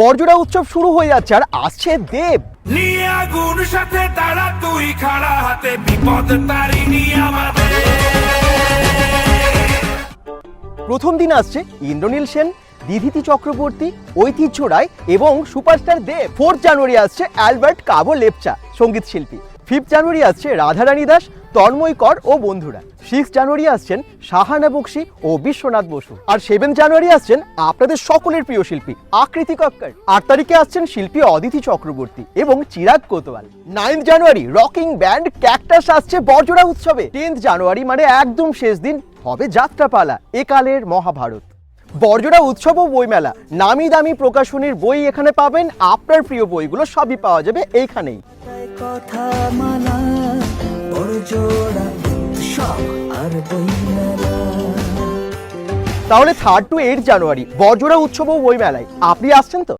বড়জোড়া উৎসব শুরু হয়ে যাচ্ছে আর আসছে দেব। নিয়ে আগুন সাথে তারা তুই খাড়া হাতে বিপদ তারিনি আমাদের। প্রথম দিন আসছে ইন্দ্রনীল সেন, দিধিতি চক্রবর্তী, ঐতিহ্য রায় এবং সুপারস্টার দেব। 4 জানুয়ারি আসছে অ্যালবার্ট কাবো লেপচা, সঙ্গীত শিল্পী। 5 জানুয়ারি আসছে রাধারানী দাস, তন্ময় কর ও বন্ধুরা। 6 জানুয়ারি আসছেন সাহানা বক্সী ও বিশ্বনাথ বসু। আর 7 জানুয়ারি আসছেন আপনাদের সকলের প্রিয় শিল্পী আকৃতি কক্কর। 8 তারিখে আসছেন শিল্পী অদিতি চক্রবর্তী এবং চিরাগ কোতোয়াল। 9 জানুয়ারি রকিং ব্যান্ড ক্যাকটাস আসছে বড়জোড়া উৎসবে। 10 জানুয়ারি মানে একদম শেষ দিন হবে যাত্রাপালা, একালের মহাভারত। বড়জোড়া উৎসব ও বইমেলা, নামি দামি প্রকাশনীর বই এখানে পাবেন। আপনার প্রিয় বইগুলো সবই পাওয়া যাবে এইখানেই। কথা মানা বড়জোড়া উৎসব আর বইমেলা। তাহলে 3rd to 8 জানুয়ারি বড়জোড়া উৎসব ও বইমেলায় আপনি আসছেন তো?